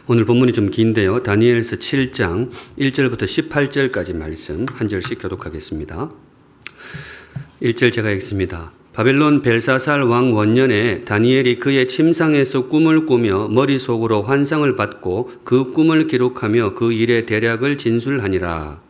오늘 본문이 좀 긴데요. 다니엘서 7장 1절부터 18절까지 말씀 한 절씩 교독하겠습니다. 1절 제가 읽습니다. 바벨론 벨사살 왕 원년에 다니엘이 그의 침상에서 꿈을 꾸며 머릿속으로 환상을 받고 그 꿈을 기록하며 그 일의 대략을 진술하니라.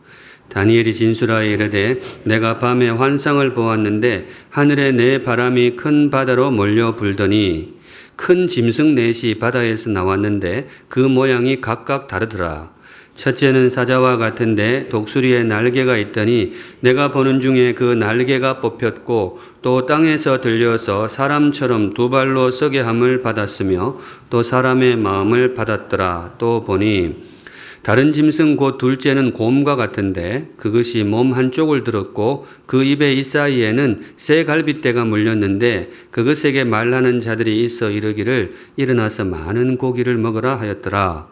다니엘이 진술하여 이르되 내가 밤에 환상을 보았는데 하늘에 네 바람이 큰 바다로 몰려 불더니 큰 짐승 넷이 바다에서 나왔는데 그 모양이 각각 다르더라. 첫째는 사자와 같은데 독수리에 날개가 있더니 내가 보는 중에 그 날개가 뽑혔고 또 땅에서 들려서 사람처럼 두 발로 서게 함을 받았으며 또 사람의 마음을 받았더라. 또 보니 다른 짐승 곧 둘째는 곰과 같은데 그것이 몸 한쪽을 들었고 그 입의 이사이에는 새 갈빗대가 물렸는데 그것에게 말하는 자들이 있어 이르기를 일어나서 많은 고기를 먹으라 하였더라.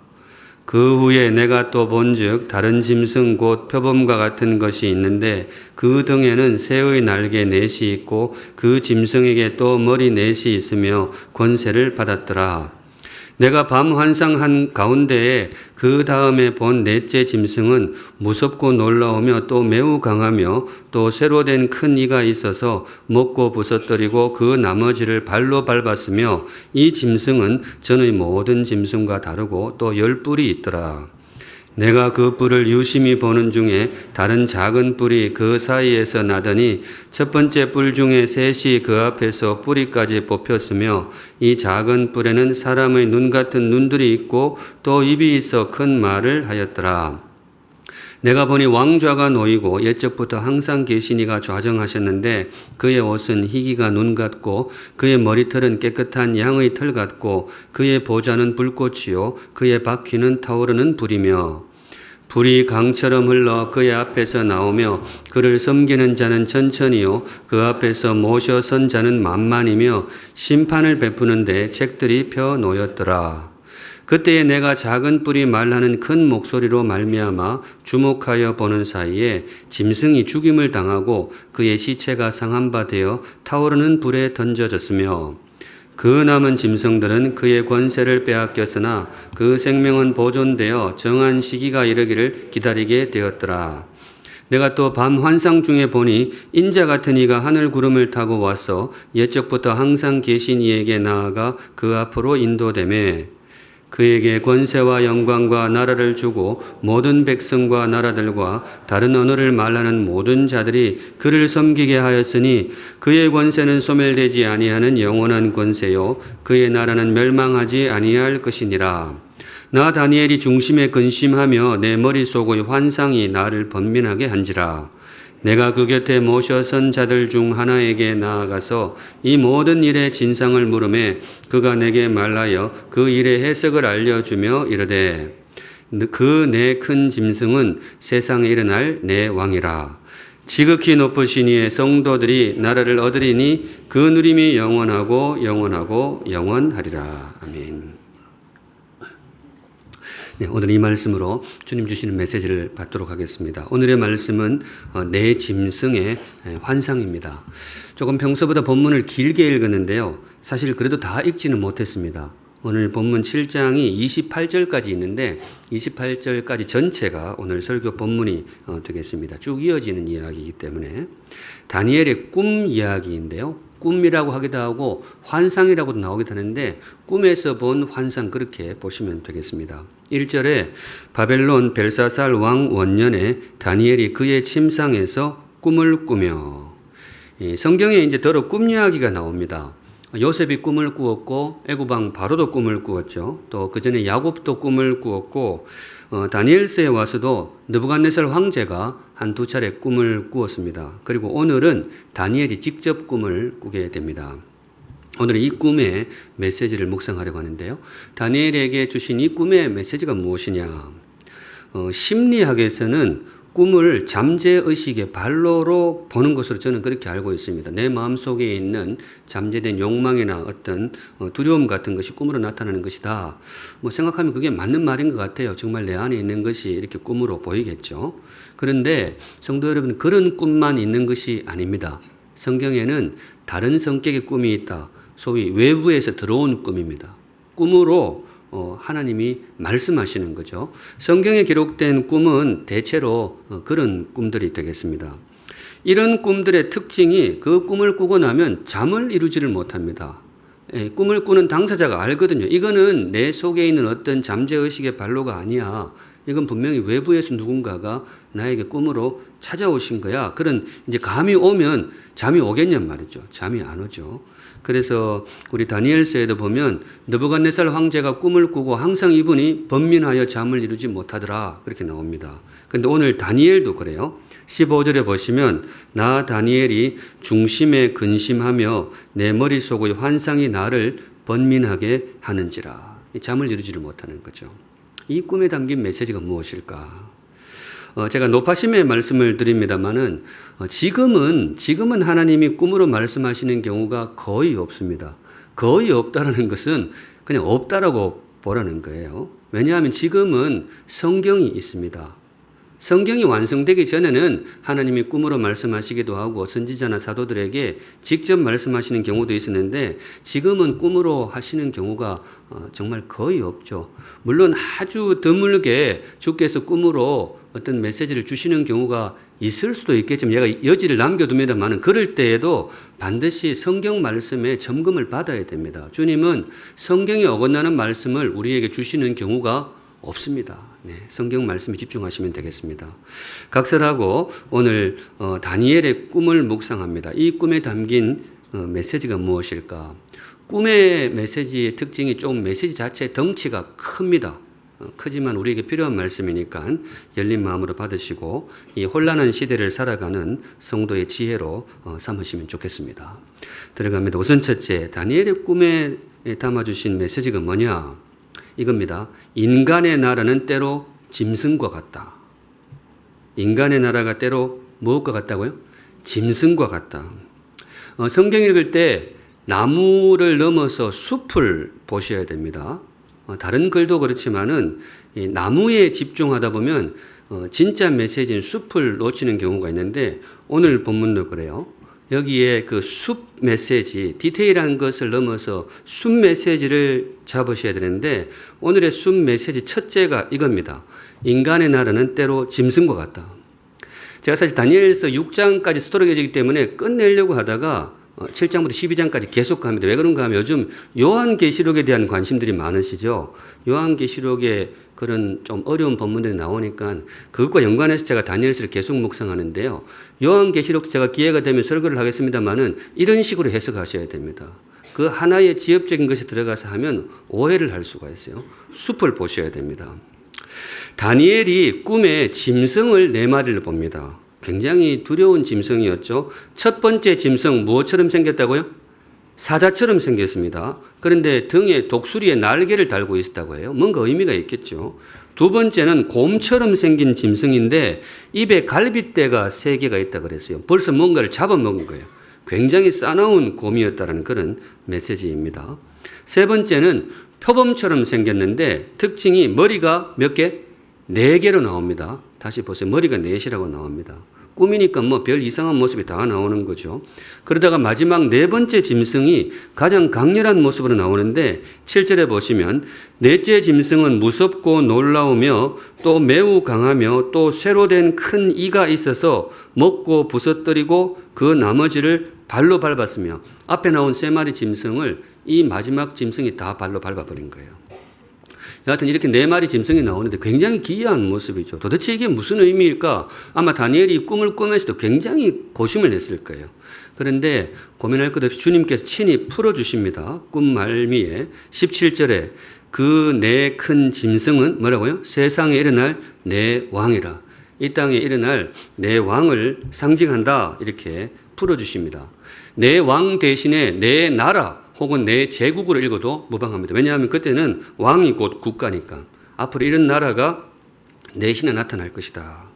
그 후에 내가 또 본즉 다른 짐승 곧 표범과 같은 것이 있는데 그 등에는 새의 날개 넷이 있고 그 짐승에게 또 머리 넷이 있으며 권세를 받았더라. 내가 밤 환상한 가운데에 그 다음에 본 넷째 짐승은 무섭고 놀라우며 또 매우 강하며 또 새로 된 큰 이가 있어서 먹고 부서뜨리고 그 나머지를 발로 밟았으며 이 짐승은 전의 모든 짐승과 다르고 또 10뿔이 있더라. 내가 그 뿔을 유심히 보는 중에 다른 작은 뿔이 그 사이에서 나더니 첫 번째 뿔 중에 셋이 그 앞에서 뿌리까지 뽑혔으며 이 작은 뿔에는 사람의 눈 같은 눈들이 있고 또 입이 있어 큰 말을 하였더라. 내가 보니 왕좌가 놓이고 옛적부터 항상 계신 이가 좌정하셨는데 그의 옷은 희기가 눈 같고 그의 머리털은 깨끗한 양의 털 같고 그의 보좌는 불꽃이요 그의 바퀴는 타오르는 불이며 불이 강처럼 흘러 그의 앞에서 나오며 그를 섬기는 자는 천천히요 그 앞에서 모셔 선 자는 만만이며 심판을 베푸는데 책들이 펴 놓였더라. 그때에 내가 작은 뿔이 말하는 큰 목소리로 말미암아 주목하여 보는 사이에 짐승이 죽임을 당하고 그의 시체가 상한 바 되어 타오르는 불에 던져졌으며 그 남은 짐승들은 그의 권세를 빼앗겼으나 그 생명은 보존되어 정한 시기가 이르기를 기다리게 되었더라. 내가 또 밤 환상 중에 보니 인자 같은 이가 하늘 구름을 타고 와서 옛적부터 항상 계신 이에게 나아가 그 앞으로 인도되매 그에게 권세와 영광과 나라를 주고 모든 백성과 나라들과 다른 언어를 말하는 모든 자들이 그를 섬기게 하였으니 그의 권세는 소멸되지 아니하는 영원한 권세요 그의 나라는 멸망하지 아니할 것이니라. 나 다니엘이 중심에 근심하며 내 머릿속의 환상이 나를 번민하게 한지라. 내가 그 곁에 모셔 선 자들 중 하나에게 나아가서 이 모든 일의 진상을 물으매 그가 내게 말하여 그 일의 해석을 알려주며 이르되 그 내 큰 짐승은 세상에 일어날 내 왕이라. 지극히 높으신 이의 성도들이 나라를 얻으리니 그 누림이 영원하고 영원하고 영원하리라. 아멘. 네, 오늘 이 말씀으로 주님 주시는 메시지를 받도록 하겠습니다. 오늘의 말씀은 내 짐승의 환상입니다. 조금 평소보다 본문을 길게 읽었는데요. 사실 그래도 다 읽지는 못했습니다. 오늘 본문 7장이 28절까지 있는데 28절까지 전체가 오늘 설교 본문이 되겠습니다. 쭉 이어지는 이야기이기 때문에 다니엘의 꿈 이야기인데요. 꿈이라고 하기도 하고 환상이라고도 나오기도 하는데 꿈에서 본 환상 그렇게 보시면 되겠습니다. 1절에 바벨론 벨사살 왕 원년에 다니엘이 그의 침상에서 꿈을 꾸며 성경에 이제 더러 꿈 이야기가 나옵니다. 요셉이 꿈을 꾸었고 애굽왕 바로도 꿈을 꾸었죠. 또 그 전에 야곱도 꿈을 꾸었고 다니엘서에 와서도 느부갓네살 황제가 한두 차례 꿈을 꾸었습니다. 그리고 오늘은 다니엘이 직접 꿈을 꾸게 됩니다. 오늘 이 꿈의 메시지를 묵상하려고 하는데요. 다니엘에게 주신 이 꿈의 메시지가 무엇이냐? 심리학에서는 꿈을 잠재의식의 발로로 보는 것으로 저는 그렇게 알고 있습니다. 내 마음속에 있는 잠재된 욕망이나 어떤 두려움 같은 것이 꿈으로 나타나는 것이다. 생각하면 그게 맞는 말인 것 같아요. 정말 내 안에 있는 것이 이렇게 꿈으로 보이겠죠. 그런데 성도 여러분, 그런 꿈만 있는 것이 아닙니다. 성경에는 다른 성격의 꿈이 있다. 소위 외부에서 들어온 꿈입니다. 꿈으로 하나님이 말씀하시는 거죠. 성경에 기록된 꿈은 대체로 그런 꿈들이 되겠습니다. 이런 꿈들의 특징이 그 꿈을 꾸고 나면 잠을 이루지를 못합니다. 꿈을 꾸는 당사자가 알거든요. 이거는 내 속에 있는 어떤 잠재의식의 발로가 아니야. 이건 분명히 외부에서 누군가가 나에게 꿈으로 찾아오신 거야. 그런 이제 감이 오면 잠이 오겠냔 말이죠. 잠이 안 오죠. 그래서 우리 다니엘서에도 보면 느부갓네살 황제가 꿈을 꾸고 항상 이분이 번민하여 잠을 이루지 못하더라. 그렇게 나옵니다. 그런데 오늘 다니엘도 그래요. 15절에 보시면 나 다니엘이 중심에 근심하며 내 머릿속의 환상이 나를 번민하게 하는지라. 잠을 이루지를 못하는 거죠. 이 꿈에 담긴 메시지가 무엇일까? 제가 노파심의 말씀을 드립니다마는 지금은 하나님이 꿈으로 말씀하시는 경우가 거의 없습니다. 거의 없다라는 것은 그냥 없다라고 보라는 거예요. 왜냐하면 지금은 성경이 있습니다. 성경이 완성되기 전에는 하나님이 꿈으로 말씀하시기도 하고 선지자나 사도들에게 직접 말씀하시는 경우도 있었는데 지금은 꿈으로 하시는 경우가 정말 거의 없죠. 물론 아주 드물게 주께서 꿈으로 어떤 메시지를 주시는 경우가 있을 수도 있겠지만 얘가 여지를 남겨둡니다만 그럴 때에도 반드시 성경 말씀에 점검을 받아야 됩니다. 주님은 성경에 어긋나는 말씀을 우리에게 주시는 경우가 없습니다. 네, 성경 말씀에 집중하시면 되겠습니다. 각설하고 오늘 다니엘의 꿈을 묵상합니다. 이 꿈에 담긴 메시지가 무엇일까? 꿈의 메시지의 특징이 좀 메시지 자체의 덩치가 큽니다. 크지만 우리에게 필요한 말씀이니까 열린 마음으로 받으시고 이 혼란한 시대를 살아가는 성도의 지혜로 삼으시면 좋겠습니다. 들어갑니다. 우선 첫째, 다니엘의 꿈에 담아주신 메시지가 뭐냐? 이겁니다. 인간의 나라는 때로 짐승과 같다. 인간의 나라가 때로 무엇과 같다고요? 짐승과 같다. 성경 읽을 때 나무를 넘어서 숲을 보셔야 됩니다. 다른 글도 그렇지만은 이 나무에 집중하다 보면 진짜 메시지인 숲을 놓치는 경우가 있는데 오늘 본문도 그래요. 여기에 그 숲 메시지, 디테일한 것을 넘어서 숲 메시지를 잡으셔야 되는데 오늘의 숲 메시지 첫째가 이겁니다. 인간의 나라는 때로 짐승과 같다. 제가 사실 다니엘서 6장까지 스토리되기 때문에 끝내려고 하다가 7장부터 12장까지 계속 갑니다. 왜 그런가 하면 요즘 요한계시록에 대한 관심들이 많으시죠. 요한계시록에 그런 좀 어려운 본문들이 나오니까 그것과 연관해서 제가 다니엘서를 계속 묵상하는데요. 요한계시록 제가 기회가 되면 설교를 하겠습니다만은 이런 식으로 해석하셔야 됩니다. 그 하나의 지엽적인 것이 들어가서 하면 오해를 할 수가 있어요. 숲을 보셔야 됩니다. 다니엘이 꿈에 짐승을 4마리를 봅니다. 굉장히 두려운 짐승이었죠. 첫 번째 짐승 무엇처럼 생겼다고요? 사자처럼 생겼습니다. 그런데 등에 독수리의 날개를 달고 있었다고 해요. 뭔가 의미가 있겠죠. 두 번째는 곰처럼 생긴 짐승인데 입에 갈빗대가 3개가 있다고 그랬어요. 벌써 뭔가를 잡아먹은 거예요. 굉장히 싸나운 곰이었다는 그런 메시지입니다. 세 번째는 표범처럼 생겼는데 특징이 머리가 몇 개? 4개로 나옵니다. 다시 보세요. 머리가 4이라고 나옵니다. 꿈이니까 뭐 별 이상한 모습이 다 나오는 거죠. 그러다가 마지막 4번째 짐승이 가장 강렬한 모습으로 나오는데 7절에 보시면 넷째 짐승은 무섭고 놀라우며 또 매우 강하며 또 쇠로 된 큰 이가 있어서 먹고 부서뜨리고 그 나머지를 발로 밟았으며 앞에 나온 3마리 짐승을 이 마지막 짐승이 다 발로 밟아버린 거예요. 여하튼 이렇게 4마리 짐승이 나오는데 굉장히 기이한 모습이죠. 도대체 이게 무슨 의미일까? 아마 다니엘이 꿈을 꾸면서도 굉장히 고심을 했을 거예요. 그런데 고민할 것 없이 주님께서 친히 풀어주십니다. 꿈 말미에 17절에 그 네 큰 짐승은 뭐라고요? 세상에 일어날 내 왕이라. 이 땅에 일어날 내 왕을 상징한다. 이렇게 풀어주십니다. 내 왕 대신에 내 나라 혹은 내 제국으로 읽어도 무방합니다. 왜냐하면 그때는 왕이 곧 국가니까 앞으로 이런 나라가 내신에 나타날 것이다.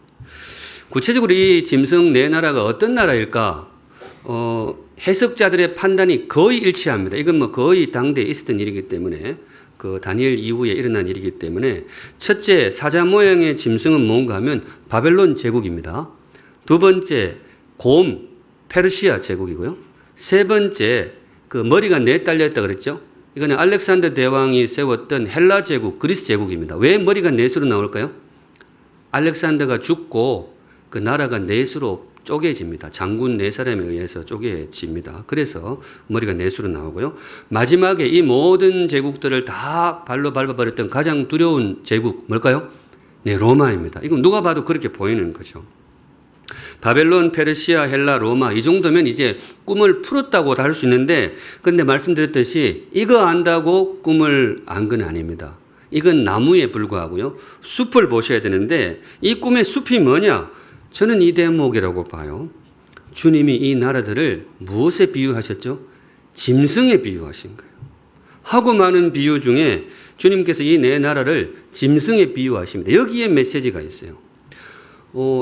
구체적으로 이 짐승 네 나라가 어떤 나라일까? 해석자들의 판단이 거의 일치합니다. 이건 뭐 거의 당대에 있었던 일이기 때문에 그 다니엘 이후에 일어난 일이기 때문에 첫째 사자 모양의 짐승은 뭔가 하면 바벨론 제국입니다. 두 번째 곰 페르시아 제국이고요. 세 번째 그 머리가 4 달려 있다 그랬죠. 이거는 알렉산더 대왕이 세웠던 헬라 제국, 그리스 제국입니다. 왜 머리가 넷으로 나올까요? 알렉산더가 죽고 그 나라가 넷으로 쪼개집니다. 장군 네 사람에 의해서 쪼개집니다. 그래서 머리가 넷으로 나오고요. 마지막에 이 모든 제국들을 다 발로 밟아버렸던 가장 두려운 제국 뭘까요? 네, 로마입니다. 이건 누가 봐도 그렇게 보이는 거죠. 바벨론, 페르시아, 헬라, 로마 이 정도면 이제 꿈을 풀었다고 할 수 있는데, 근데 말씀드렸듯이 이거 안다고 꿈을 안 건 아닙니다. 이건 나무에 불과하고요. 숲을 보셔야 되는데 이 꿈의 숲이 뭐냐? 저는 이 대목이라고 봐요. 주님이 이 나라들을 무엇에 비유하셨죠? 짐승에 비유하신 거예요. 하고 많은 비유 중에 주님께서 이 네 나라를 짐승에 비유하십니다. 여기에 메시지가 있어요.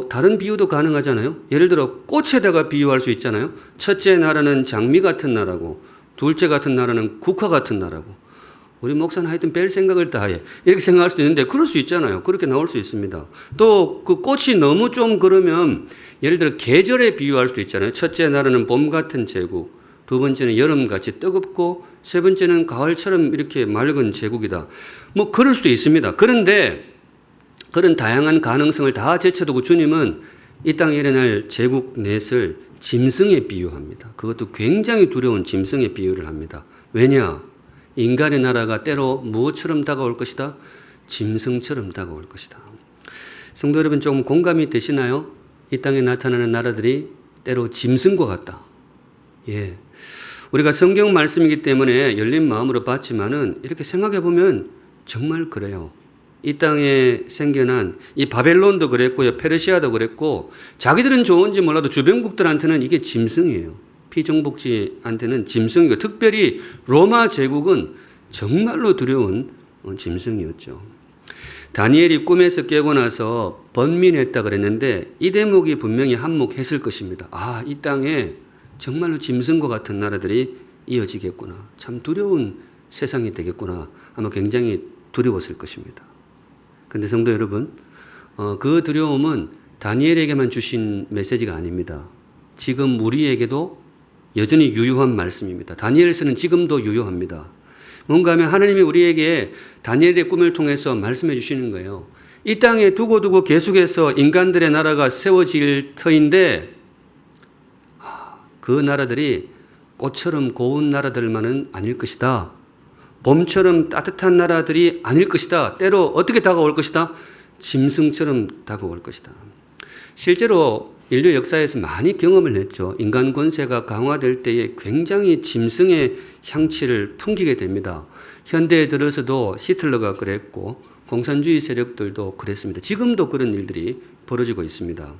다른 비유도 가능하잖아요. 예를 들어 꽃에다가 비유할 수 있잖아요. 첫째 나라는 장미 같은 나라고, 둘째 같은 나라는 국화 같은 나라고. 우리 목사는 하여튼 뺄 생각을 다 해. 이렇게 생각할 수도 있는데 그럴 수 있잖아요. 그렇게 나올 수 있습니다. 또 그 꽃이 너무 좀 그러면 예를 들어 계절에 비유할 수도 있잖아요. 첫째 나라는 봄 같은 제국, 두 번째는 여름같이 뜨겁고, 세 번째는 가을처럼 이렇게 맑은 제국이다. 뭐 그럴 수도 있습니다. 그런데 그런 다양한 가능성을 다 제쳐두고 주님은 이 땅에 일어날 제국 넷을 짐승에 비유합니다. 그것도 굉장히 두려운 짐승에 비유를 합니다. 왜냐? 인간의 나라가 때로 무엇처럼 다가올 것이다? 짐승처럼 다가올 것이다. 성도 여러분, 조금 공감이 되시나요? 이 땅에 나타나는 나라들이 때로 짐승과 같다. 예. 우리가 성경 말씀이기 때문에 열린 마음으로 봤지만은 이렇게 생각해 보면 정말 그래요. 이 땅에 생겨난 이 바벨론도 그랬고요. 페르시아도 그랬고, 자기들은 좋은지 몰라도 주변국들한테는 이게 짐승이에요. 피정복지한테는 짐승이고, 특별히 로마 제국은 정말로 두려운 짐승이었죠. 다니엘이 꿈에서 깨고 나서 번민했다 그랬는데 이 대목이 분명히 한몫했을 것입니다. 아, 이 땅에 정말로 짐승과 같은 나라들이 이어지겠구나. 참 두려운 세상이 되겠구나. 아마 굉장히 두려웠을 것입니다. 그런데 성도 여러분, 그 두려움은 다니엘에게만 주신 메시지가 아닙니다. 지금 우리에게도 여전히 유효한 말씀입니다. 다니엘서는 지금도 유효합니다. 뭔가 하면 하나님이 우리에게 다니엘의 꿈을 통해서 말씀해 주시는 거예요. 이 땅에 두고두고 계속해서 인간들의 나라가 세워질 터인데 그 나라들이 꽃처럼 고운 나라들만은 아닐 것이다. 봄처럼 따뜻한 나라들이 아닐 것이다. 때로 어떻게 다가올 것이다? 짐승처럼 다가올 것이다. 실제로 인류 역사에서 많이 경험을 했죠. 인간 권세가 강화될 때에 굉장히 짐승의 향취를 풍기게 됩니다. 현대에 들어서도 히틀러가 그랬고 공산주의 세력들도 그랬습니다. 지금도 그런 일들이 벌어지고 있습니다.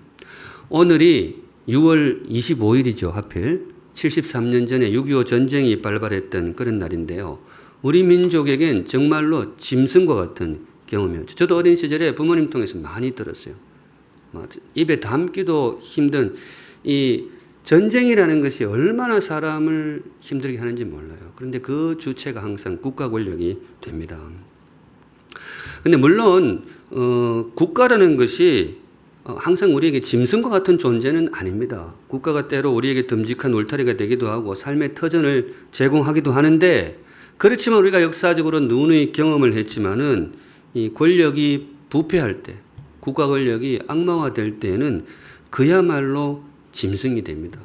오늘이 6월 25일이죠. 하필 73년 전에 6.25 전쟁이 발발했던 그런 날인데요. 우리 민족에겐 정말로 짐승과 같은 경험이었죠. 저도 어린 시절에 부모님 통해서 많이 들었어요. 입에 담기도 힘든 이 전쟁이라는 것이 얼마나 사람을 힘들게 하는지 몰라요. 그런데 그 주체가 항상 국가 권력이 됩니다. 근데 물론 국가라는 것이 항상 우리에게 짐승과 같은 존재는 아닙니다. 국가가 때로 우리에게 듬직한 울타리가 되기도 하고 삶의 터전을 제공하기도 하는데, 그렇지만 우리가 역사적으로 누누이 경험을 했지만은 이 권력이 부패할 때, 국가 권력이 악마화될 때에는 그야말로 짐승이 됩니다.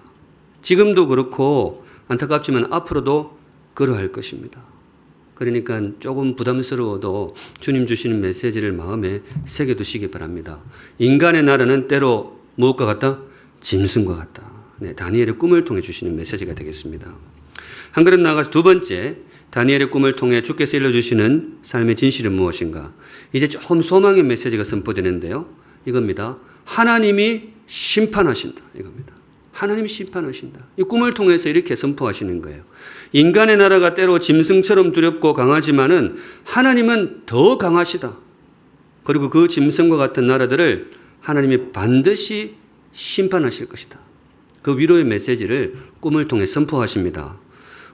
지금도 그렇고 안타깝지만 앞으로도 그러할 것입니다. 그러니까 조금 부담스러워도 주님 주시는 메시지를 마음에 새겨두시기 바랍니다. 인간의 나라는 때로 무엇과 같다? 짐승과 같다. 네, 다니엘의 꿈을 통해 주시는 메시지가 되겠습니다. 한 걸음 나아가서 두 번째, 다니엘의 꿈을 통해 주께서 일러주시는 삶의 진실은 무엇인가? 이제 조금 소망의 메시지가 선포되는데요. 이겁니다. 하나님이 심판하신다. 이겁니다. 하나님이 심판하신다. 이 꿈을 통해서 이렇게 선포하시는 거예요. 인간의 나라가 때로 짐승처럼 두렵고 강하지만은 하나님은 더 강하시다. 그리고 그 짐승과 같은 나라들을 하나님이 반드시 심판하실 것이다. 그 위로의 메시지를 꿈을 통해 선포하십니다.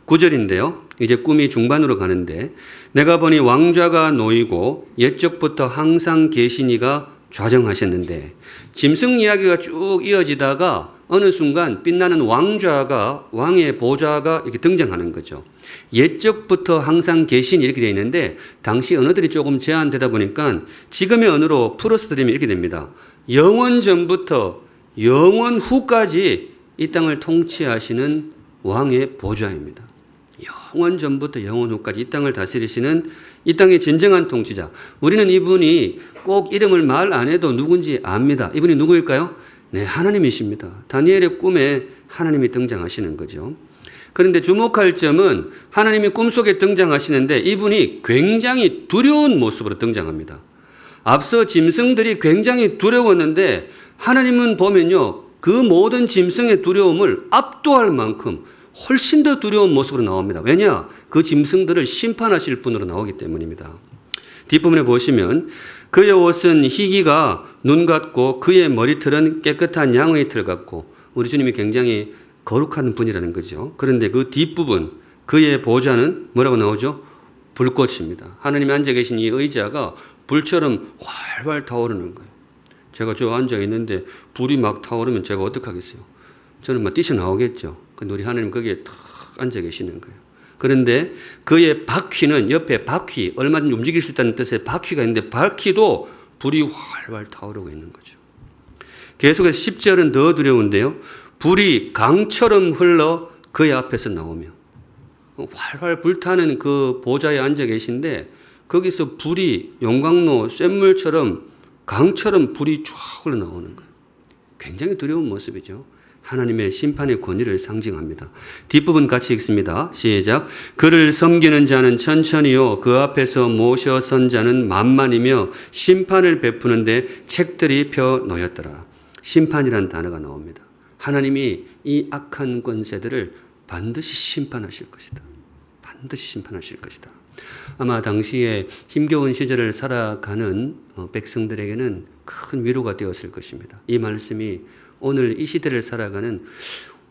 9절인데요. 이제 꿈이 중반으로 가는데, 내가 보니 왕좌가 놓이고 옛적부터 항상 계신 이가 좌정하셨는데 짐승 이야기가 쭉 이어지다가 어느 순간 빛나는 왕의 보좌가 이렇게 등장하는 거죠. 옛적부터 항상 계신 이렇게 되어 있는데 당시 언어들이 조금 제한되다 보니까 지금의 언어로 풀어서 드리면 이렇게 됩니다. 영원 전부터 영원 후까지 이 땅을 통치하시는 왕의 보좌입니다. 영원 전부터 영원 후까지 이 땅을 다스리시는 이 땅의 진정한 통치자. 우리는 이분이 꼭 이름을 말 안 해도 누군지 압니다. 이분이 누구일까요? 네, 하나님이십니다. 다니엘의 꿈에 하나님이 등장하시는 거죠. 그런데 주목할 점은 하나님이 꿈속에 등장하시는데 이분이 굉장히 두려운 모습으로 등장합니다. 앞서 짐승들이 굉장히 두려웠는데 하나님은 보면요, 그 모든 짐승의 두려움을 압도할 만큼 훨씬 더 두려운 모습으로 나옵니다. 왜냐? 그 짐승들을 심판하실 분으로 나오기 때문입니다. 뒷부분에 보시면 그의 옷은 희기가 눈 같고 그의 머리털은 깨끗한 양의 털 같고, 우리 주님이 굉장히 거룩한 분이라는 거죠. 그런데 그 뒷부분 그의 보좌는 뭐라고 나오죠? 불꽃입니다. 하나님이 앉아 계신 이 의자가 불처럼 활활 타오르는 거예요. 제가 저 앉아 있는데 불이 막 타오르면 제가 어떡하겠어요? 저는 막 뛰쳐나오겠죠. 근데 우리 하나님 거기에 탁 앉아 계시는 거예요. 그런데 그의 바퀴는 옆에 바퀴, 얼마든지 움직일 수 있다는 뜻의 바퀴가 있는데 바퀴도 불이 활활 타오르고 있는 거죠. 계속해서 10절은 더 두려운데요. 불이 강처럼 흘러 그의 앞에서 나오며, 활활 불타는 그 보좌에 앉아 계신데 거기서 불이 용광로 쇳물처럼 강처럼 불이 쫙 흘러나오는 거예요. 굉장히 두려운 모습이죠. 하나님의 심판의 권위를 상징합니다. 뒷부분 같이 읽습니다. 시작. 그를 섬기는 자는 천천히요 그 앞에서 모셔 선 자는 만만이며 심판을 베푸는데 책들이 펴 놓였더라. 심판이라는 단어가 나옵니다. 하나님이 이 악한 권세들을 반드시 심판하실 것이다. 반드시 심판하실 것이다. 아마 당시에 힘겨운 시절을 살아가는 백성들에게는 큰 위로가 되었을 것입니다. 이 말씀이 오늘 이 시대를 살아가는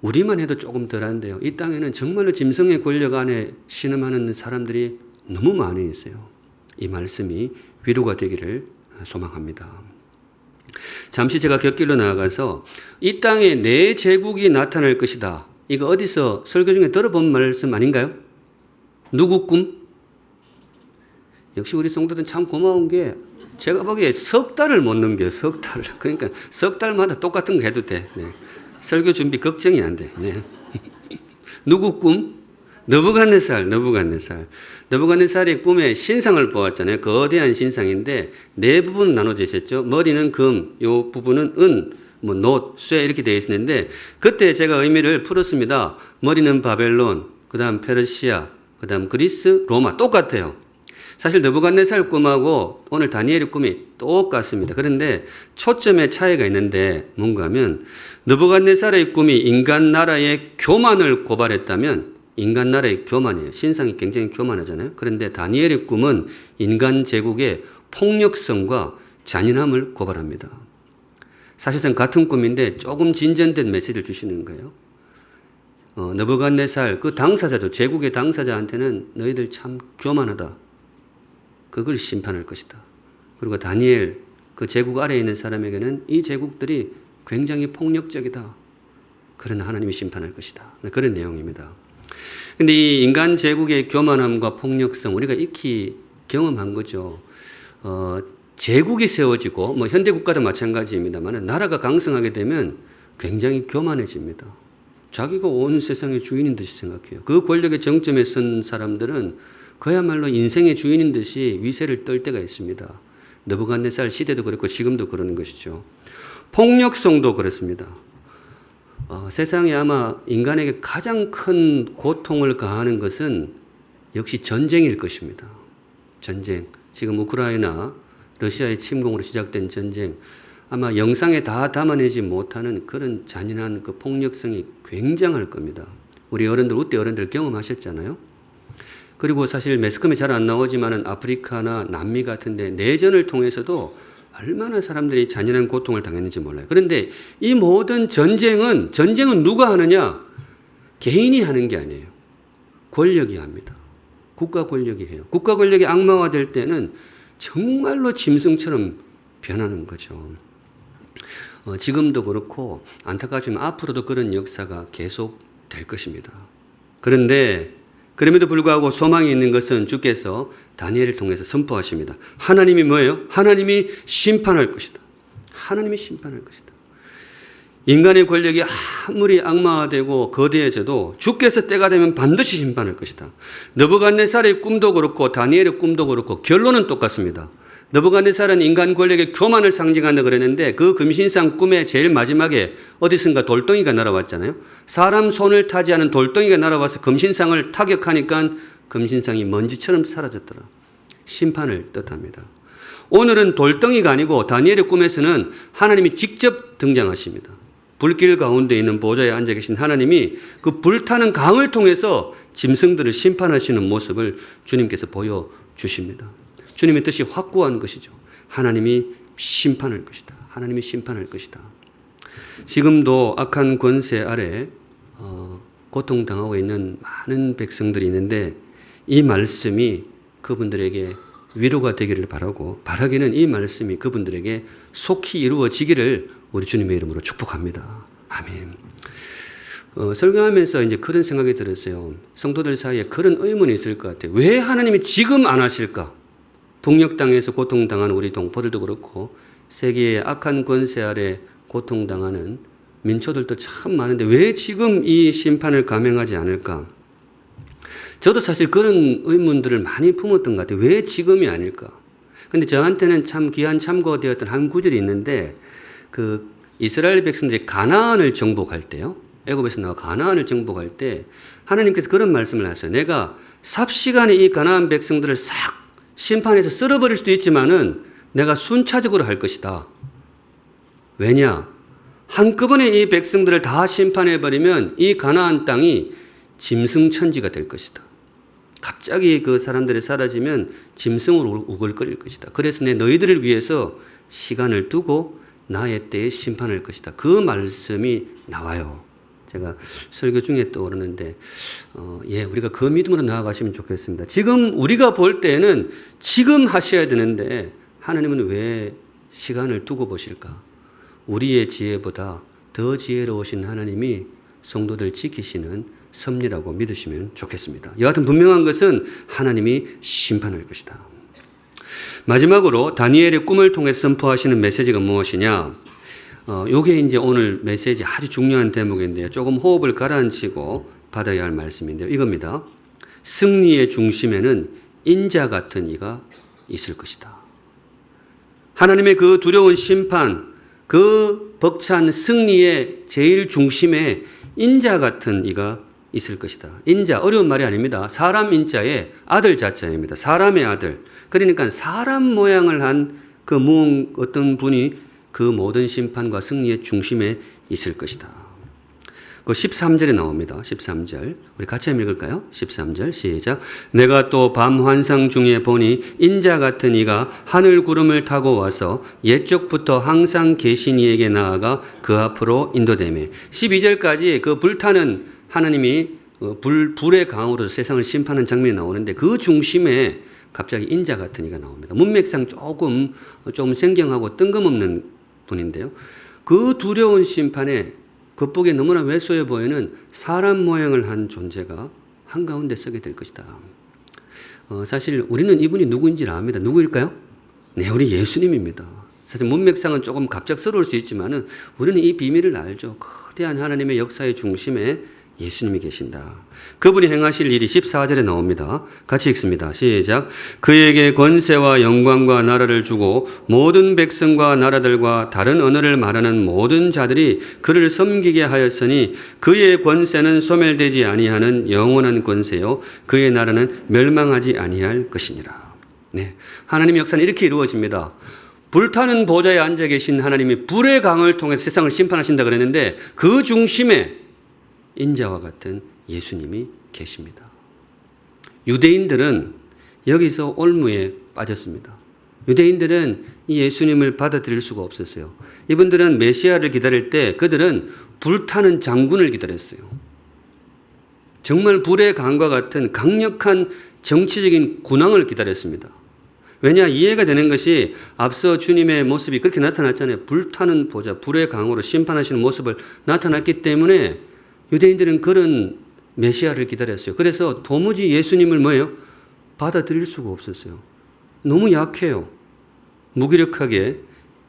우리만 해도 조금 덜한데요. 이 땅에는 정말로 짐승의 권력 안에 신음하는 사람들이 너무 많이 있어요. 이 말씀이 위로가 되기를 소망합니다. 잠시 제가 곁길로 나아가서 이 땅에 내 제국이 나타날 것이다. 이거 어디서 설교 중에 들어본 말씀 아닌가요? 누구 꿈? 역시 우리 성도들은 참 고마운 게 제가 보기에 석 달을 못 넘겨요. 석 달을. 그러니까 석 달마다 똑같은 거 해도 돼. 네. 설교 준비 걱정이 안 돼. 네. 누구 꿈? 느부갓네살. 느부갓네살의 꿈에 신상을 보았잖아요. 거대한 신상인데 네 부분 나눠져 있었죠. 머리는 금, 요 부분은 은, 놋, 쇠 이렇게 되어 있었는데 그때 제가 의미를 풀었습니다. 머리는 바벨론, 그 다음 페르시아, 그 다음 그리스, 로마 똑같아요. 사실 느부갓네살 꿈하고 오늘 다니엘의 꿈이 똑같습니다. 그런데 초점의 차이가 있는데 뭔가 하면 느부갓네살의 꿈이 인간 나라의 교만을 고발했다면 인간 나라의 교만이에요. 신상이 굉장히 교만하잖아요. 그런데 다니엘의 꿈은 인간 제국의 폭력성과 잔인함을 고발합니다. 사실상 같은 꿈인데 조금 진전된 메시지를 주시는 거예요. 느부갓네살 그 당사자죠. 제국의 당사자한테는 너희들 참 교만하다. 그걸 심판할 것이다. 그리고 다니엘 그 제국 아래에 있는 사람에게는 이 제국들이 굉장히 폭력적이다. 그러나 하나님이 심판할 것이다. 그런 내용입니다. 그런데 이 인간 제국의 교만함과 폭력성 우리가 익히 경험한 거죠. 제국이 세워지고 현대 국가도 마찬가지입니다만 나라가 강성하게 되면 굉장히 교만해집니다. 자기가 온 세상의 주인인 듯이 생각해요. 그 권력의 정점에 선 사람들은 그야말로 인생의 주인인 듯이 위세를 떨 때가 있습니다. 느부갓네살 시대도 그렇고 지금도 그러는 것이죠. 폭력성도 그렇습니다. 세상에 아마 인간에게 가장 큰 고통을 가하는 것은 역시 전쟁일 것입니다. 전쟁. 지금 우크라이나 러시아의 침공으로 시작된 전쟁. 아마 영상에 다 담아내지 못하는 그런 잔인한 그 폭력성이 굉장할 겁니다. 우리 어른들, 우때 어른들 경험하셨잖아요. 그리고 사실 매스컴에 잘 안 나오지만은 아프리카나 남미 같은데 내전을 통해서도 얼마나 사람들이 잔인한 고통을 당했는지 몰라요. 그런데 이 모든 전쟁은 누가 하느냐? 개인이 하는 게 아니에요. 권력이 합니다. 국가 권력이 해요. 국가 권력이 악마화될 때는 정말로 짐승처럼 변하는 거죠. 지금도 그렇고 안타깝지만 앞으로도 그런 역사가 계속 될 것입니다. 그런데 그럼에도 불구하고 소망이 있는 것은 주께서 다니엘을 통해서 선포하십니다. 하나님이 뭐예요? 하나님이 심판할 것이다. 하나님이 심판할 것이다. 인간의 권력이 아무리 악마화되고 거대해져도 주께서 때가 되면 반드시 심판할 것이다. 느부갓네살의 꿈도 그렇고 다니엘의 꿈도 그렇고 결론은 똑같습니다. 느부갓네살은 인간 권력의 교만을 상징한다 그랬는데 그 금신상 꿈의 제일 마지막에 어디선가 돌덩이가 날아왔잖아요. 사람 손을 타지 않은 돌덩이가 날아와서 금신상을 타격하니까 금신상이 먼지처럼 사라졌더라. 심판을 뜻합니다. 오늘은 돌덩이가 아니고 다니엘의 꿈에서는 하나님이 직접 등장하십니다. 불길 가운데 있는 보좌에 앉아 계신 하나님이 그 불타는 강을 통해서 짐승들을 심판하시는 모습을 주님께서 보여주십니다. 주님의 뜻이 확고한 것이죠. 하나님이 심판할 것이다. 하나님이 심판할 것이다. 지금도 악한 권세 아래 고통당하고 있는 많은 백성들이 있는데 이 말씀이 그분들에게 위로가 되기를 바라고 바라기는 이 말씀이 그분들에게 속히 이루어지기를 우리 주님의 이름으로 축복합니다. 아멘. 설교하면서 이제 그런 생각이 들었어요. 성도들 사이에 그런 의문이 있을 것 같아요. 왜 하나님이 지금 안 하실까? 북녘 땅에서 고통당하는 우리 동포들도 그렇고 세계의 악한 권세 아래 고통당하는 민초들도 참 많은데 왜 지금 이 심판을 감행하지 않을까? 저도 사실 그런 의문들을 많이 품었던 것 같아요. 왜 지금이 아닐까? 근데 저한테는 참 귀한 참고가 되었던 한 구절이 있는데 그 이스라엘 백성들이 가나안을 정복할 때요. 애굽에서 나와 가나안을 정복할 때 하나님께서 그런 말씀을 하셨어요. 내가 삽시간에 이 가나안 백성들을 싹 심판해서 쓸어버릴 수도 있지만은 내가 순차적으로 할 것이다. 왜냐? 한꺼번에 이 백성들을 다 심판해버리면 이 가나안 땅이 짐승천지가 될 것이다. 갑자기 그 사람들이 사라지면 짐승으로 우글거릴 것이다. 그래서 내 너희들을 위해서 시간을 두고 나의 때에 심판할 것이다. 그 말씀이 나와요. 제가 설교 중에 떠오르는데 우리가 그 믿음으로 나아가시면 좋겠습니다. 지금 우리가 볼 때는 지금 하셔야 되는데 하나님은 왜 시간을 두고 보실까? 우리의 지혜보다 더 지혜로우신 하나님이 성도들 지키시는 섭리라고 믿으시면 좋겠습니다. 여하튼 분명한 것은 하나님이 심판할 것이다. 마지막으로 다니엘의 꿈을 통해 선포하시는 메시지가 무엇이냐? 요게 이제 오늘 메시지 아주 중요한 대목인데요. 조금 호흡을 가라앉히고 받아야 할 말씀인데요. 이겁니다. 승리의 중심에는 인자 같은 이가 있을 것이다. 하나님의 그 두려운 심판, 그 벅찬 승리의 제일 중심에 인자 같은 이가 있을 것이다. 인자, 어려운 말이 아닙니다. 사람 인자의 아들 자자입니다. 사람의 아들. 그러니까 사람 모양을 한 그 어떤 분이 그 모든 심판과 승리의 중심에 있을 것이다. 그 13절에 나옵니다. 13절. 우리 같이 한번 읽을까요? 13절 시작. 내가 또 밤 환상 중에 보니 인자 같은 이가 하늘 구름을 타고 와서 옛적부터 항상 계신 이에게 나아가 그 앞으로 인도되매. 12절까지 그 불타는 하나님이 불의 강으로 세상을 심판하는 장면이 나오는데 그 중심에 갑자기 인자 같은 이가 나옵니다. 문맥상 좀 생경하고 뜬금없는 분인데요. 그 두려운 심판에 겉보기에 너무나 왜소해 보이는 사람 모양을 한 존재가 한가운데 서게 될 것이다. 사실 우리는 이분이 누구인지를 압니다. 누구일까요? 네, 우리 예수님입니다. 사실 문맥상은 조금 갑작스러울 수 있지만은 우리는 이 비밀을 알죠. 거대한 하나님의 역사의 중심에 예수님이 계신다. 그분이 행하실 일이 14절에 나옵니다. 같이 읽습니다. 시작. 그에게 권세와 영광과 나라를 주고 모든 백성과 나라들과 다른 언어를 말하는 모든 자들이 그를 섬기게 하였으니 그의 권세는 소멸되지 아니하는 영원한 권세요 그의 나라는 멸망하지 아니할 것이니라. 네, 하나님의 역사는 이렇게 이루어집니다. 불타는 보좌에 앉아 계신 하나님이 불의 강을 통해서 세상을 심판하신다 그랬는데 그 중심에 인자와 같은 예수님이 계십니다. 유대인들은 여기서 올무에 빠졌습니다. 유대인들은 이 예수님을 받아들일 수가 없었어요. 이분들은 메시아를 기다릴 때 그들은 불타는 장군을 기다렸어요. 정말 불의 강과 같은 강력한 정치적인 군왕을 기다렸습니다. 왜냐? 이해가 되는 것이 앞서 주님의 모습이 그렇게 나타났잖아요. 불타는 보좌, 불의 강으로 심판하시는 모습을 나타났기 때문에 유대인들은 그런 메시아를 기다렸어요. 그래서 도무지 예수님을 뭐예요? 받아들일 수가 없었어요. 너무 약해요. 무기력하게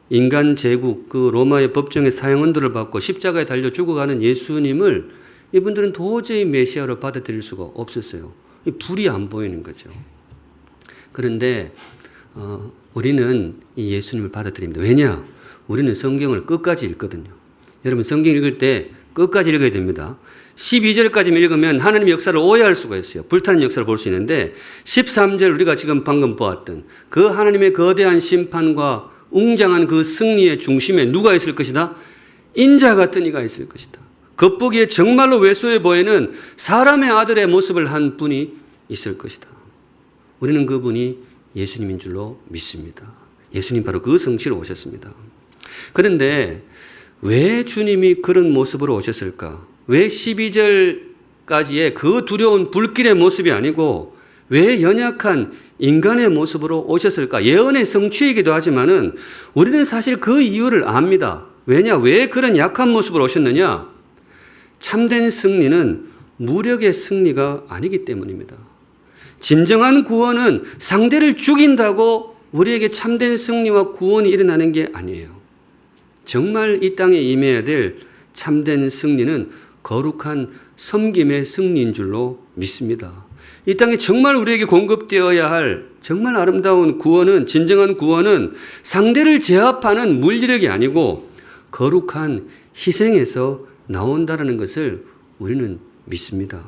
인간 제국, 그 로마의 법정의 사형언도를 받고 십자가에 달려 죽어가는 예수님을 이분들은 도저히 메시아로 받아들일 수가 없었어요. 불이 안 보이는 거죠. 그런데 우리는 이 예수님을 받아들입니다. 왜냐? 우리는 성경을 끝까지 읽거든요. 여러분 성경 읽을 때 끝까지 읽어야 됩니다. 12절까지 읽으면 하나님의 역사를 오해할 수가 있어요. 불타는 역사를 볼 수 있는데 13절 우리가 지금 방금 보았던 그 하나님의 거대한 심판과 웅장한 그 승리의 중심에 누가 있을 것이다? 인자 같은 이가 있을 것이다. 겉보기에 정말로 왜소해 보이는 사람의 아들의 모습을 한 분이 있을 것이다. 우리는 그분이 예수님인 줄로 믿습니다. 예수님 바로 그 성취로 오셨습니다. 그런데 왜 주님이 그런 모습으로 오셨을까? 왜 12절까지의 그 두려운 불길의 모습이 아니고 왜 연약한 인간의 모습으로 오셨을까? 예언의 성취이기도 하지만은 우리는 사실 그 이유를 압니다. 왜냐? 왜 그런 약한 모습으로 오셨느냐? 참된 승리는 무력의 승리가 아니기 때문입니다. 진정한 구원은 상대를 죽인다고 우리에게 참된 승리와 구원이 일어나는 게 아니에요. 정말 이 땅에 임해야 될 참된 승리는 거룩한 섬김의 승리인 줄로 믿습니다. 이 땅에 정말 우리에게 공급되어야 할 정말 아름다운 구원은, 진정한 구원은 상대를 제압하는 물리력이 아니고 거룩한 희생에서 나온다는 것을 우리는 믿습니다.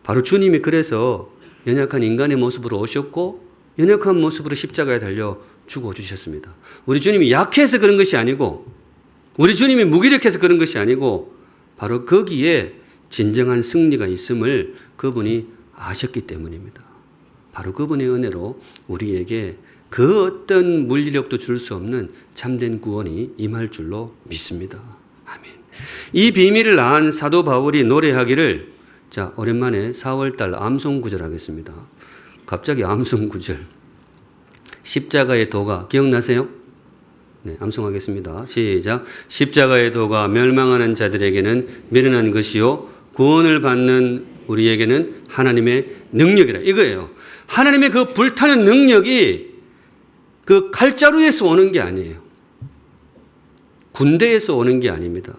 바로 주님이 그래서 연약한 인간의 모습으로 오셨고 연약한 모습으로 십자가에 달려 죽어주셨습니다. 우리 주님이 약해서 그런 것이 아니고 우리 주님이 무기력해서 그런 것이 아니고 바로 거기에 진정한 승리가 있음을 그분이 아셨기 때문입니다. 바로 그분의 은혜로 우리에게 그 어떤 물리력도 줄 수 없는 참된 구원이 임할 줄로 믿습니다. 아멘. 이 비밀을 안 사도 바울이 노래하기를 자, 오랜만에 4월달 암송 구절 하겠습니다. 갑자기 암송 구절. 십자가의 도가 기억나세요? 네, 암송하겠습니다. 시작. 십자가의 도가 멸망하는 자들에게는 미련한 것이요 구원을 받는 우리에게는 하나님의 능력이라. 이거예요. 하나님의 그 불타는 능력이 그 칼자루에서 오는 게 아니에요. 군대에서 오는 게 아닙니다.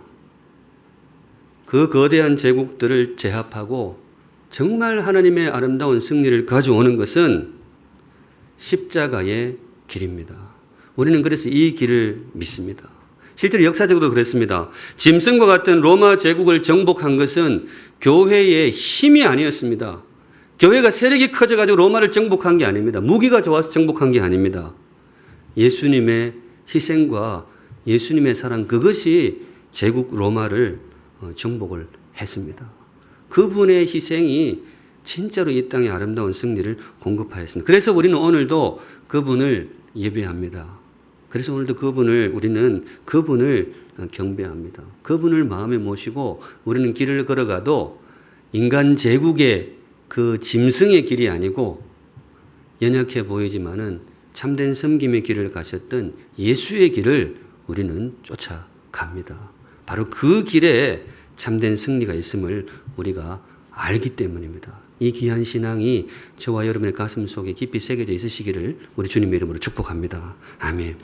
그 거대한 제국들을 제압하고 정말 하나님의 아름다운 승리를 가져오는 것은 십자가의 길입니다. 우리는 그래서 이 길을 믿습니다. 실제로 역사적으로 그랬습니다. 짐승과 같은 로마 제국을 정복한 것은 교회의 힘이 아니었습니다. 교회가 세력이 커져가지고 로마를 정복한 게 아닙니다. 무기가 좋아서 정복한 게 아닙니다. 예수님의 희생과 예수님의 사랑, 그것이 제국 로마를 정복을 했습니다. 그분의 희생이 진짜로 이 땅에 아름다운 승리를 공급하였습니다. 그래서 우리는 오늘도 그분을 예배합니다. 그래서 오늘도 우리는 그분을 경배합니다. 그분을 마음에 모시고 우리는 길을 걸어가도 인간 제국의 그 짐승의 길이 아니고 연약해 보이지만은 참된 섬김의 길을 가셨던 예수의 길을 우리는 쫓아갑니다. 바로 그 길에 참된 승리가 있음을 우리가 알기 때문입니다. 이 귀한 신앙이 저와 여러분의 가슴 속에 깊이 새겨져 있으시기를 우리 주님의 이름으로 축복합니다. 아멘.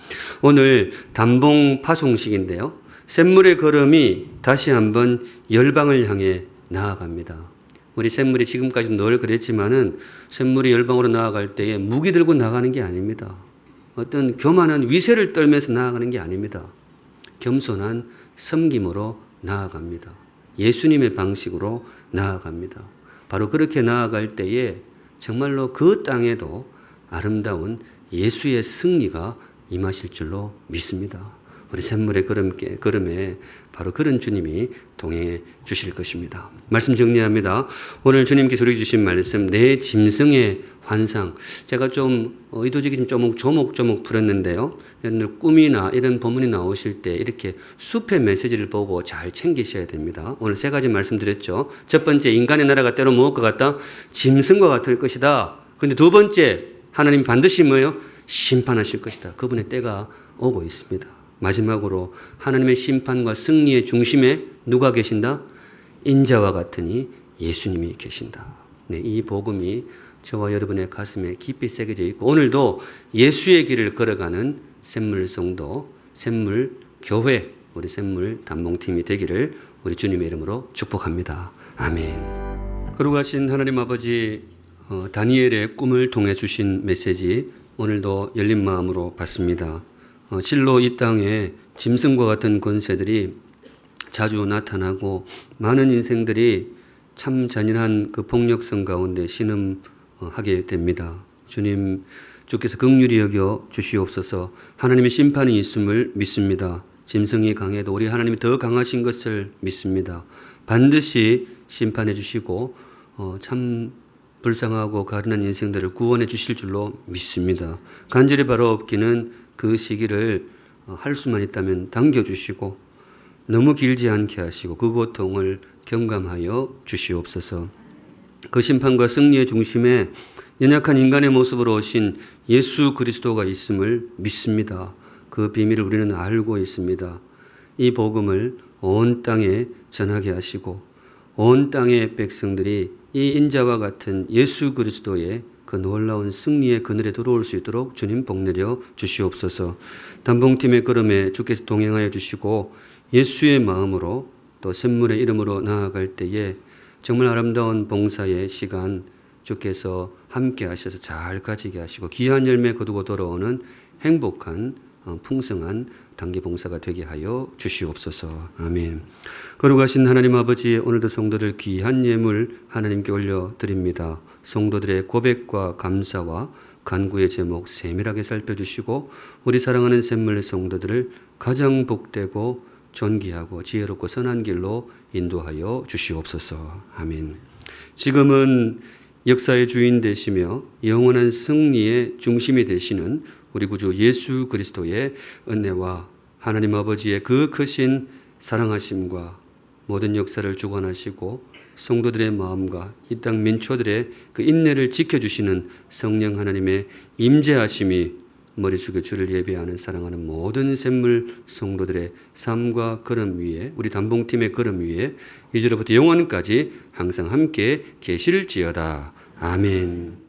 오늘 단봉 파송식인데요. 샘물의 걸음이 다시 한번 열방을 향해 나아갑니다. 우리 샘물이 지금까지 늘 그랬지만은 샘물이 열방으로 나아갈 때에 무기 들고 나가는 게 아닙니다. 어떤 교만한 위세를 떨면서 나아가는 게 아닙니다. 겸손한 섬김으로 나아갑니다. 예수님의 방식으로 나아갑니다. 바로 그렇게 나아갈 때에 정말로 그 땅에도 아름다운 예수의 승리가 임하실 줄로 믿습니다. 우리 샘물의 걸음에 바로 그런 주님이 동행해 주실 것입니다. 말씀 정리합니다. 오늘 주님께서 우리에게 주신 말씀, 내 짐승의 환상. 제가 좀 의도적인 조목조목 풀었는데요. 오늘 꿈이나 이런 본문이 나오실 때 이렇게 숲의 메시지를 보고 잘 챙기셔야 됩니다. 오늘 3가지 말씀드렸죠. 첫 번째, 인간의 나라가 때로 무엇과 같다? 짐승과 같을 것이다. 그런데 2번째, 하나님 반드시 뭐예요? 심판하실 것이다. 그분의 때가 오고 있습니다. 마지막으로 하나님의 심판과 승리의 중심에 누가 계신다? 인자와 같으니 예수님이 계신다. 네, 이 복음이 저와 여러분의 가슴에 깊이 새겨져 있고 오늘도 예수의 길을 걸어가는 샘물성도, 샘물교회, 우리 샘물 단봉팀이 되기를 우리 주님의 이름으로 축복합니다. 아멘. 거룩하신 하나님 아버지, 다니엘의 꿈을 통해 주신 메시지 오늘도 열린 마음으로 받습니다. 실로 이 땅에 짐승과 같은 권세들이 자주 나타나고 많은 인생들이 참 잔인한 그 폭력성 가운데 신음하게 됩니다. 주님, 주께서 긍휼히 여겨 주시옵소서. 하나님의 심판이 있음을 믿습니다. 짐승이 강해도 우리 하나님이 더 강하신 것을 믿습니다. 반드시 심판해 주시고 참 불쌍하고 가련한 인생들을 구원해 주실 줄로 믿습니다. 간절히 바라옵기는 그 시기를 할 수만 있다면 당겨주시고 너무 길지 않게 하시고 그 고통을 경감하여 주시옵소서. 그 심판과 승리의 중심에 연약한 인간의 모습으로 오신 예수 그리스도가 있음을 믿습니다. 그 비밀을 우리는 알고 있습니다. 이 복음을 온 땅에 전하게 하시고 온 땅의 백성들이 이 인자와 같은 예수 그리스도의 그 놀라운 승리의 그늘에 들어올 수 있도록 주님 복내려 주시옵소서. 단봉팀의 걸음에 주께서 동행하여 주시고 예수의 마음으로 또 샘물의 이름으로 나아갈 때에 정말 아름다운 봉사의 시간 주께서 함께 하셔서 잘 가지게 하시고 귀한 열매 거두고 돌아오는 행복한 풍성한 단기 봉사가 되게 하여 주시옵소서. 아멘. 거룩하신 하나님 아버지, 오늘도 성도들 귀한 예물 하나님께 올려드립니다. 성도들의 고백과 감사와 간구의 제목 세밀하게 살펴주시고 우리 사랑하는 샘물 성도들을 가장 복되고 존귀하고 지혜롭고 선한 길로 인도하여 주시옵소서. 아멘. 지금은 역사의 주인 되시며 영원한 승리의 중심이 되시는 우리 구주 예수 그리스도의 은혜와 하나님 아버지의 그 크신 사랑하심과 모든 역사를 주관하시고 성도들의 마음과 이 땅 민초들의 그 인내를 지켜주시는 성령 하나님의 임재하심이 머리 숙여 주를 예배하는 사랑하는 모든 샘물 성도들의 삶과 걸음 위에 우리 단봉팀의 걸음 위에 이제로부터 영원까지 항상 함께 계실지어다. 아멘.